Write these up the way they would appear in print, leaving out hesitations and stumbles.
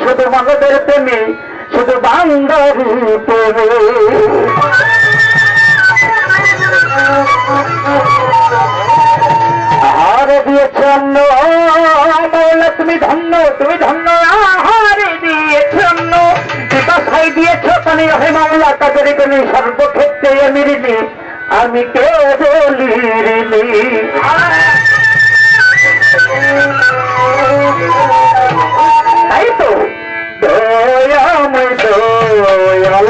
শুধু মানবের প্রেমে শুধু বান্দার প্রেমে আহারে দিয়েছ অন্ন মৌলা তুমি ধন্য আহারে দিয়েছ অন্ন বিপাশাই দিয়েছ পানি হে মাওলা তাদের কোন সর্বক্ষেত্রে আমি ঋণী আমি কে বলি ঋণী তাই তো দয়াময় দয়াল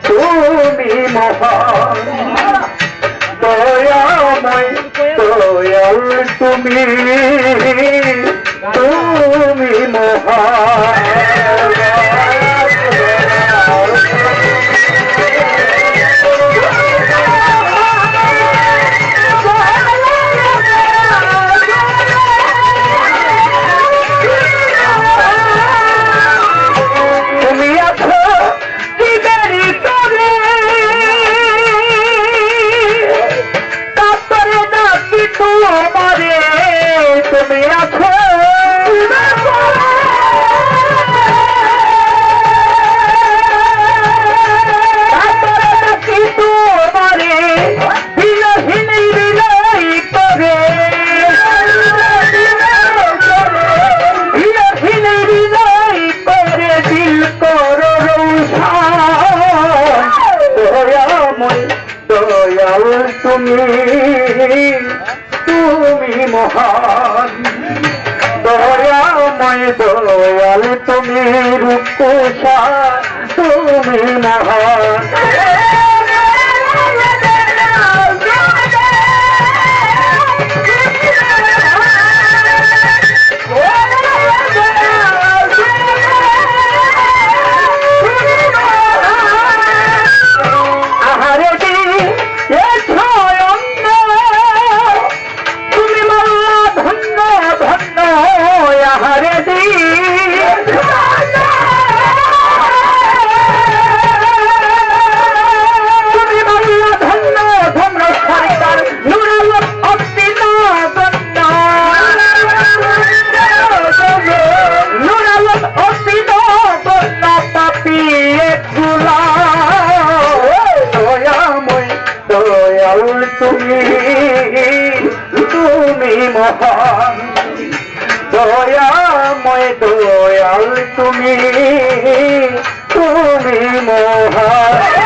তুমি মহান দয়াময় দয়াল তুমি মহান তুমি মহান দয়াময় দয়াল তুমি রূপসা তুমি মহান তুমি মহান দয়াময় দয়াল তুমি মহান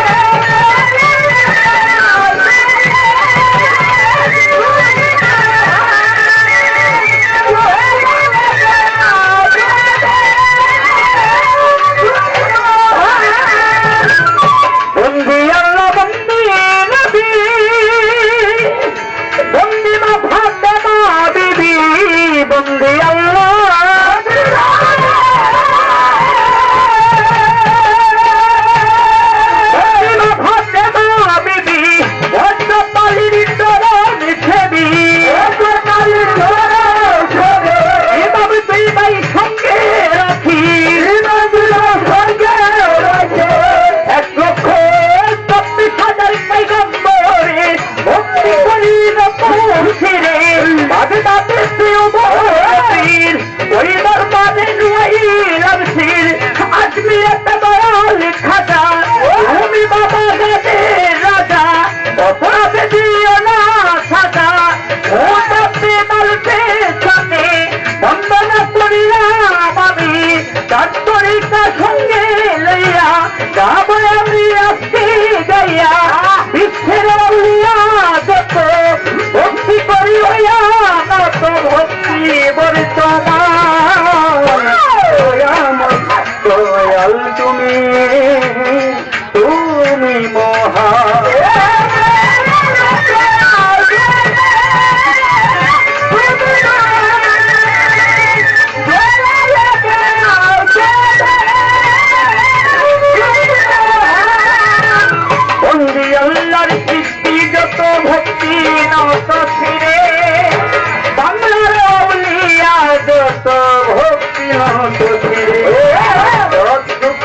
নত শিরে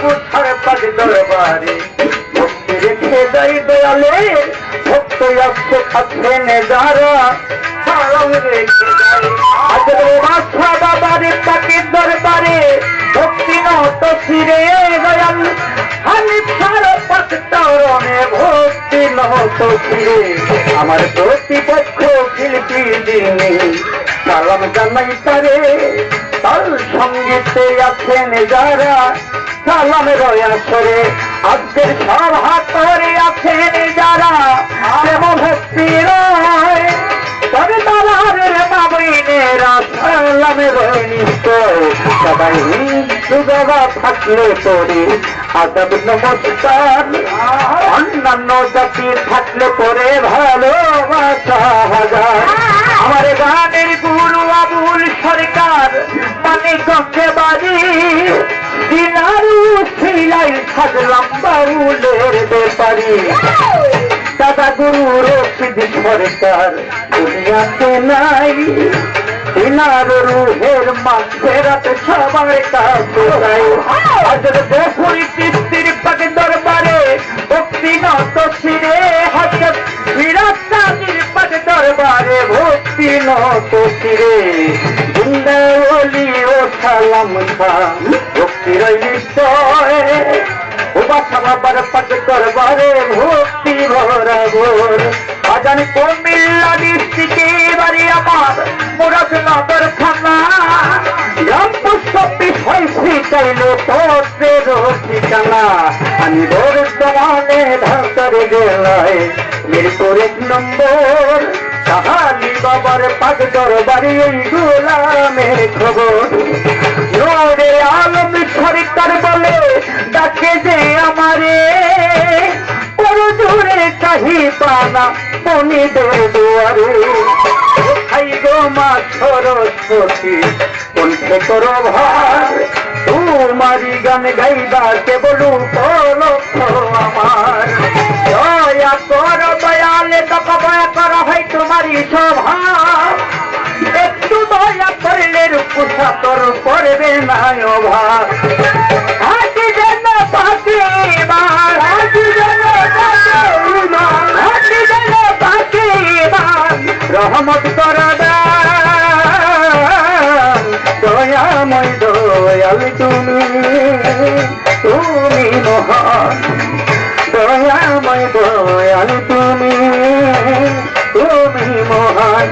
কোথায় পাক দরবারে ভক্তি রেখে যাই দয়ালে ভক্ত আসছে খাচ্ছেন যারা সালাম রেখে যাই আজর বাদশা বাবারে পাকের দরবারে ভক্তি নত শিরে দয়াল হানিফ সারা পাক তারণে ভক্তি নত শিরে আমার প্রতিপক্ষ শিল্পী যিনি সালাম জানাই তারে তার সঙ্গীতে আছেন যারা সালামের আসরে আজকের সভা করে আছেন যারা প্রেম ভক্তি রয় তবে তাদের বাবুইনেরা সালামের নিশ্চয় সবাই হিন্দু বাবা থাকলে পরে আদব নমস্কার অন্যান্য জাতির থাকলে পরে ভালোবাসা হাজার আমার গানের গুরু আবুল সরকার মানে গঙ্গে বাড়ি দিনারু সিলাই সাজলাম বাউলের ব্যাপারি দাদা গুরু রশিদ সরকার দুনিয়াতে নাই দিনার রুহের মাঝেরাত সবার কাছে যাই আজ দেখুরি কিস্তির পাক দরবারে ভক্তি নত শিরে হজরত বিরাস্তানির পাক দরবারে ভক্তি নত শিরে জিন্দাওলি ও সালাম খান ভক্তির নিশ্চয় ও বাসা বাবার পাক দরবারে ভক্তি ভরাভর আজান কুমিল্লা ডিস্ট্রিক্টে বাড়ি আমার মুরাদনগর থানা গ্রাম পোস্ট অফিস হয়েছি চাইলে তোদের ঠিকানা আমি বর্তমানে ঢাকার জেলায় মিরপুর 1 নম্বর কাহালি বাবার পাক দরবারে এই গোলামের খবর নূরে আলম সরকার বলে ডাকে যে আমারে বড় দূরে চাহি পানা মনিদের দুয়ারে খাই গো মা সরস্বতী কণ্ঠে করো ভার তোমারি গান গাইবাকে বলু পলক্ষ আমার দয়া কর দয়ালে দয়া করা হয় তোমারই স্বভাব একটু দয়া করলে রূপসা তোর করবে না অভাব হাসি যেন পাখি বার হাসি যেন হাসি যেন পাখি বার রহমত কর দয়াময় দয়াল তুমি তুমি মহান দয়াময় দয়াল তুমি তুমি মহান